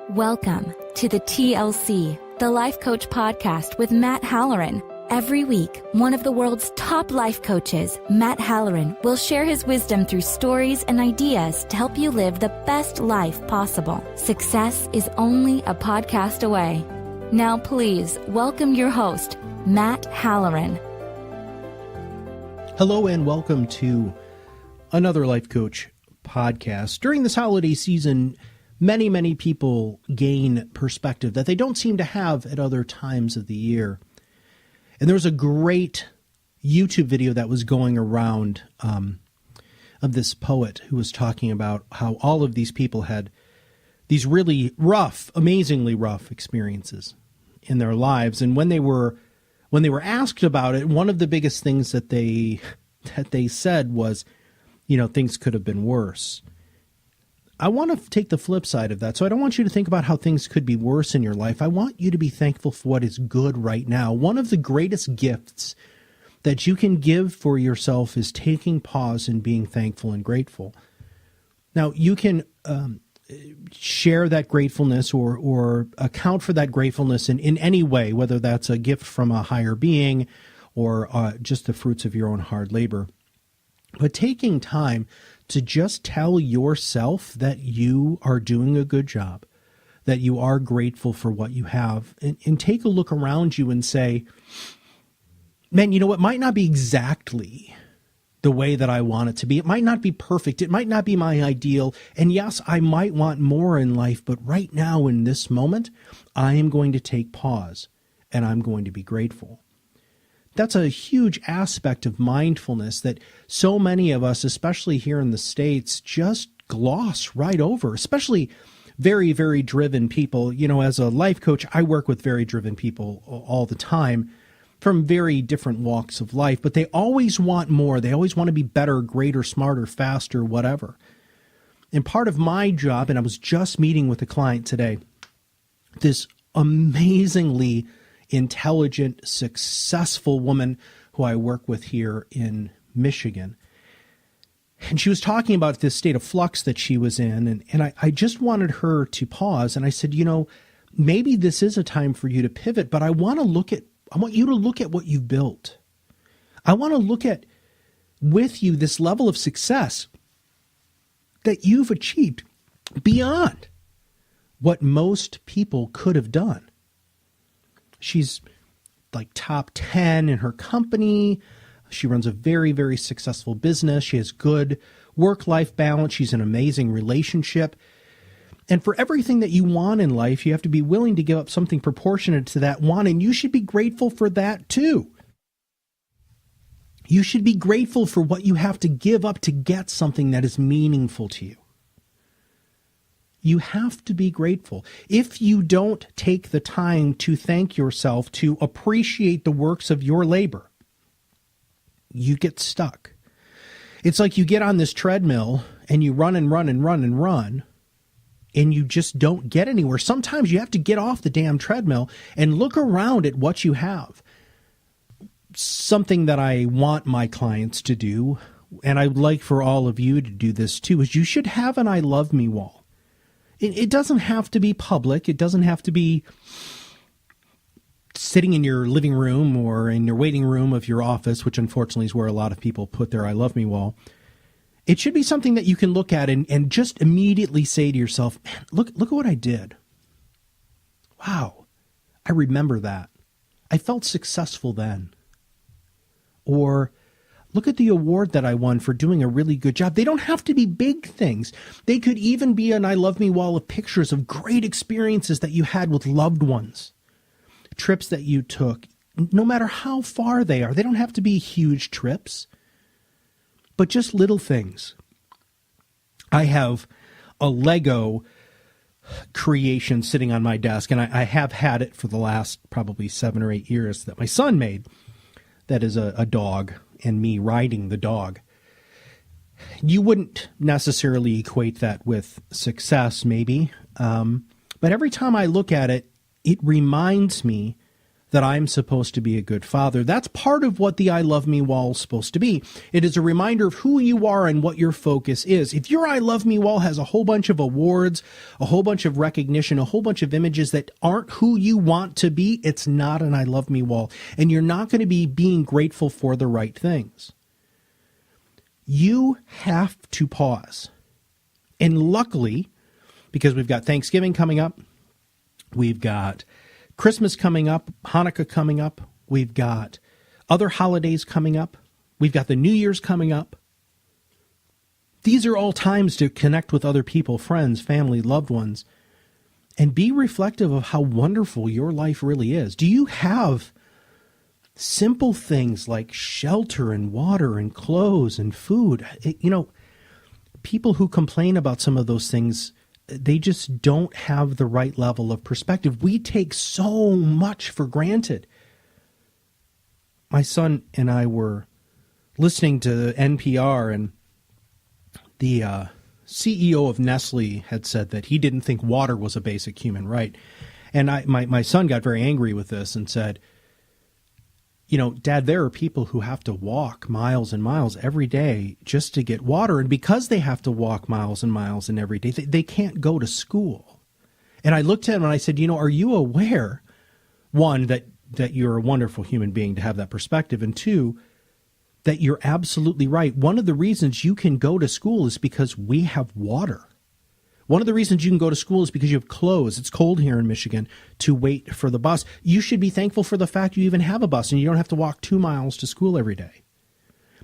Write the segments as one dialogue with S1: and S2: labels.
S1: Welcome to the TLC, the Life Coach Podcast with Matt Halloran. Every week, one of the world's top life coaches, Matt Halloran, will share his wisdom through stories and ideas to help you live the best life possible. Success is only a podcast away. Now please welcome your host, Matt Halloran.
S2: Hello and welcome to another Life Coach podcast. During this holiday season, many people gain perspective that they don't seem to have at other times of the year. And there was a great YouTube video that was going around of this poet who was talking about how all of these people had these really rough, amazingly rough experiences in their lives. And when they were asked about it, one of the biggest things that they said was, things could have been worse. I want to take the flip side of that. So I don't want you to think about how things could be worse in your life. I want you to be thankful for what is good right now. One of the greatest gifts that you can give for yourself is taking pause and being thankful and grateful. Now, you can share that gratefulness or account for that gratefulness in any way, whether that's a gift from a higher being or just the fruits of your own hard labor. But taking time to just tell yourself that you are doing a good job, that you are grateful for what you have, and take a look around you and say, man, it might not be exactly the way that I want it to be. It might not be perfect. It might not be my ideal. And yes, I might want more in life, but right now in this moment, I am going to take pause and I'm going to be grateful. That's a huge aspect of mindfulness that so many of us, especially here in the States, just gloss right over, especially very, very driven people. As a life coach, I work with very driven people all the time from very different walks of life, but they always want more. They always want to be better, greater, smarter, faster, whatever. And part of my job, and I was just meeting with a client today, this amazingly intelligent, successful woman who I work with here in Michigan. And she was talking about this state of flux that she was in. And I just wanted her to pause. And I said, maybe this is a time for you to pivot, but I want you to look at what you've built. I want to look at with you this level of success that you've achieved beyond what most people could have done. She's like top 10 in her company. She runs a very, very successful business. She has good work-life balance. She's in an amazing relationship. And for everything that you want in life, you have to be willing to give up something proportionate to that want, and you should be grateful for that too. You should be grateful for what you have to give up to get something that is meaningful to you. You have to be grateful. If you don't take the time to thank yourself, to appreciate the works of your labor, you get stuck. It's like you get on this treadmill and you run and run and run and run, and you just don't get anywhere. Sometimes you have to get off the damn treadmill and look around at what you have. Something that I want my clients to do, and I'd like for all of you to do this too, is you should have an I love me wall. It doesn't have to be public. It doesn't have to be sitting in your living room or in your waiting room of your office, which unfortunately is where a lot of people put their I love me wall. It should be something that you can look at and just immediately say to yourself, man, look at what I did. Wow, I remember that. I felt successful then. Or look at the award that I won for doing a really good job. They don't have to be big things. They could even be an I love me wall of pictures of great experiences that you had with loved ones, trips that you took, no matter how far they are. They don't have to be huge trips, but just little things. I have a Lego creation sitting on my desk, and I have had it for the last probably 7 or 8 years that my son made. That is a dog and me riding the dog. You wouldn't necessarily equate that with success, maybe. But every time I look at it, it reminds me that I'm supposed to be a good father. That's part of what the I Love Me wall is supposed to be. It is a reminder of who you are and what your focus is. If your I Love Me wall has a whole bunch of awards, a whole bunch of recognition, a whole bunch of images that aren't who you want to be, it's not an I Love Me wall. And you're not going to be being grateful for the right things. You have to pause. And luckily, because we've got Thanksgiving coming up, we've got Christmas coming up, Hanukkah coming up, we've got other holidays coming up, we've got the New Year's coming up. These are all times to connect with other people, friends, family, loved ones, and be reflective of how wonderful your life really is. Do you have simple things like shelter and water and clothes and food? People who complain about some of those things, they just don't have the right level of perspective. We take so much for granted. My son and I were listening to NPR, and the CEO of Nestle had said that he didn't think water was a basic human right. And my son got very angry with this and said, Dad, there are people who have to walk miles and miles every day just to get water. And because they have to walk miles and miles and every day, they can't go to school. And I looked at him and I said, are you aware, one, that you're a wonderful human being to have that perspective, and two, that you're absolutely right. One of the reasons you can go to school is because we have water. One of the reasons you can go to school is because you have clothes. It's cold here in Michigan to wait for the bus. You should be thankful for the fact you even have a bus and you don't have to walk 2 miles to school every day.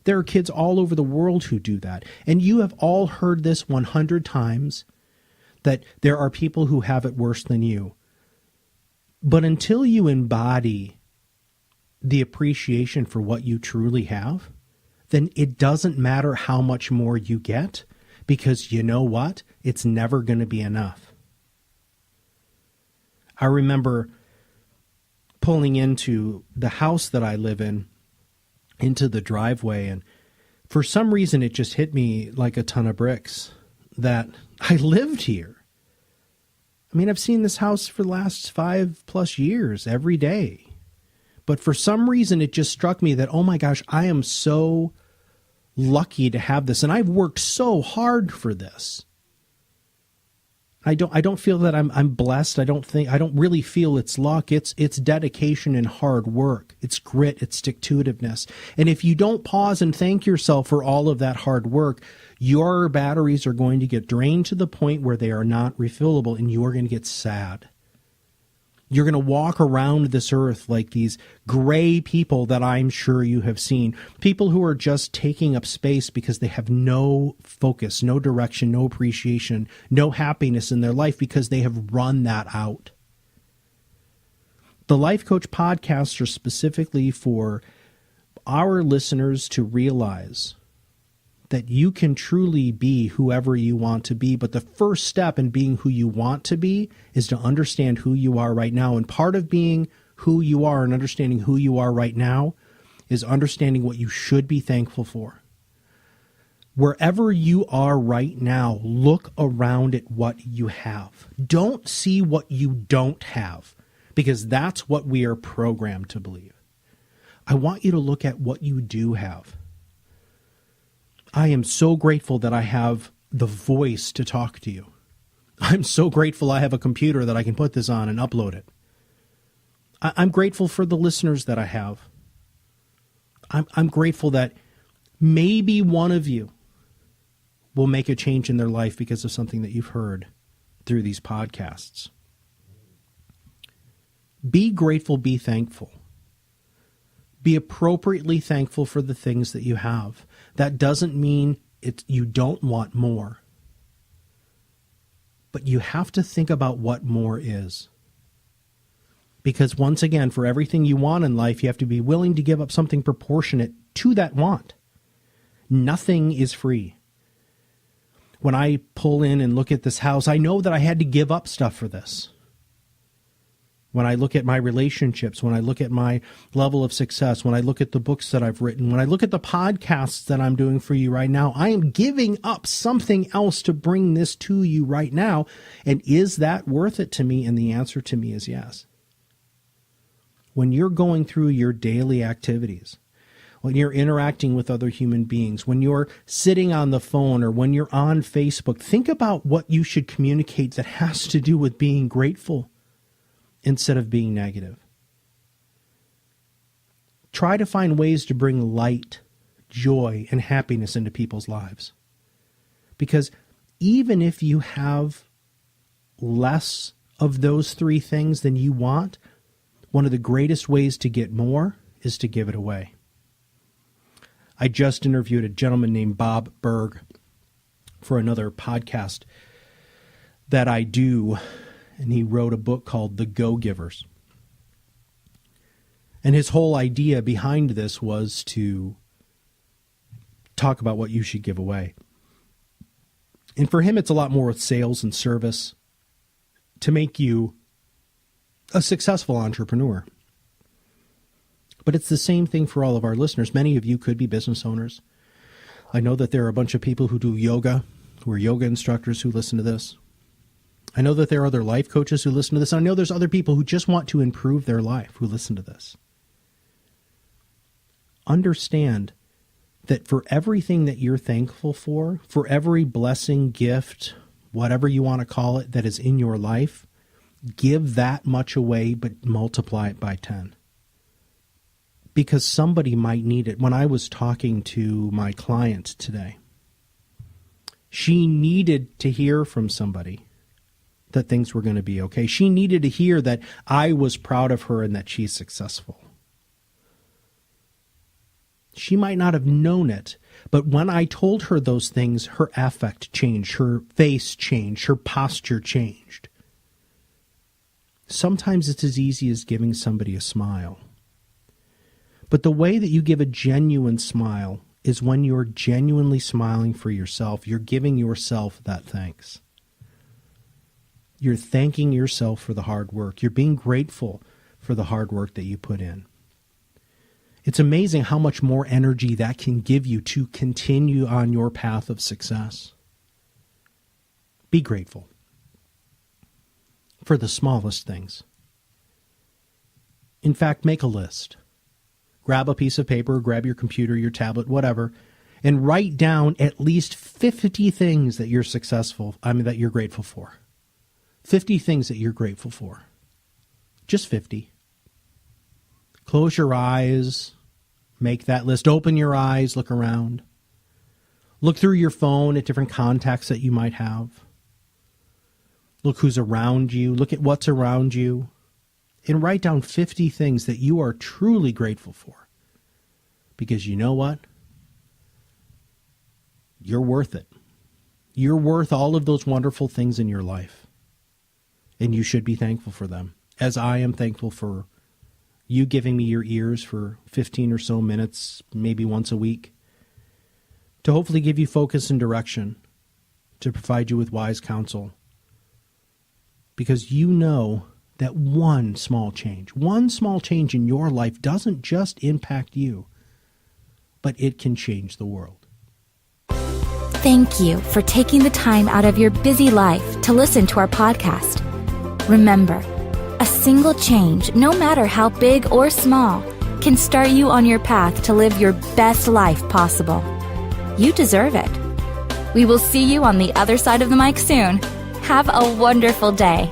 S2: There are kids all over the world who do that. And you have all heard this 100 times, that there are people who have it worse than you. But until you embody the appreciation for what you truly have, then it doesn't matter how much more you get, because you know what? It's never going to be enough. I remember pulling into the house that I live in, into the driveway, and for some reason it just hit me like a ton of bricks that I lived here. I mean, I've seen this house for the last 5+ years every day. But for some reason it just struck me that, oh my gosh, I am so lucky to have this, and I've worked so hard for this. I don't feel that I'm blessed. I don't really feel it's luck. It's dedication and hard work. It's grit. It's stick-to-itiveness. And if you don't pause and thank yourself for all of that hard work, your batteries are going to get drained to the point where they are not refillable, and you are going to get sad. You're going to walk around this earth like these gray people that I'm sure you have seen. People who are just taking up space because they have no focus, no direction, no appreciation, no happiness in their life because they have run that out. The Life Coach podcasts are specifically for our listeners to realize that you can truly be whoever you want to be. But the first step in being who you want to be is to understand who you are right now. And part of being who you are and understanding who you are right now is understanding what you should be thankful for. Wherever you are right now, look around at what you have. Don't see what you don't have, because that's what we are programmed to believe. I want you to look at what you do have. I am so grateful that I have the voice to talk to you. I'm so grateful I have a computer that I can put this on and upload it. I'm grateful for the listeners that I have. I'm grateful that maybe one of you will make a change in their life because of something that you've heard through these podcasts. Be grateful, be thankful. Be appropriately thankful for the things that you have. That doesn't mean you don't want more. But you have to think about what more is. Because once again, for everything you want in life, you have to be willing to give up something proportionate to that want. Nothing is free. When I pull in and look at this house, I know that I had to give up stuff for this. When I look at my relationships, when I look at my level of success, when I look at the books that I've written, when I look at the podcasts that I'm doing for you right now, I am giving up something else to bring this to you right now. And is that worth it to me? And the answer to me is yes. when you're going through your daily activities, when you're interacting with other human beings, when you're sitting on the phone or when you're on Facebook, think about what you should communicate that has to do with being grateful instead of being negative. Try to find ways to bring light, joy, and happiness into people's lives. Because even if you have less of those three things than you want, one of the greatest ways to get more is to give it away. I just interviewed a gentleman named Bob Berg for another podcast that I do, and he wrote a book called The Go-Givers. And his whole idea behind this was to talk about what you should give away. And for him, it's a lot more with sales and service to make you a successful entrepreneur. But it's the same thing for all of our listeners. Many of you could be business owners. I know that there are a bunch of people who do yoga, who are yoga instructors who listen to this. I know that there are other life coaches who listen to this. I know there's other people who just want to improve their life who listen to this. Understand that for everything that you're thankful for every blessing, gift, whatever you want to call it, that is in your life, give that much away, but multiply it by 10. Because somebody might need it. When I was talking to my client today, she needed to hear from somebody that things were going to be okay. She needed to hear that I was proud of her and that she's successful. She might not have known it, but when I told her those things, her affect changed, her face changed, her posture changed. Sometimes it's as easy as giving somebody a smile. But the way that you give a genuine smile is when you're genuinely smiling for yourself. You're giving yourself that thanks. You're thanking yourself for the hard work. You're being grateful for the hard work that you put in. It's amazing how much more energy that can give you to continue on your path of success. Be grateful for the smallest things. In fact, make a list. Grab a piece of paper, grab your computer, your tablet, whatever, and write down at least 50 things that you're that you're grateful for. 50 things that you're grateful for. Just 50. Close your eyes, make that list, open your eyes, look around. Look through your phone at different contacts that you might have. Look who's around you, look at what's around you, and write down 50 things that you are truly grateful for. Because you know what? You're worth it. You're worth all of those wonderful things in your life. And you should be thankful for them, as I am thankful for you giving me your ears for 15 or so minutes, maybe once a week, to hopefully give you focus and direction, to provide you with wise counsel. Because you know that one small change in your life doesn't just impact you, but it can change the world.
S1: Thank you for taking the time out of your busy life to listen to our podcast. Remember, a single change, no matter how big or small, can start you on your path to live your best life possible. You deserve it. We will see you on the other side of the mic soon. Have a wonderful day.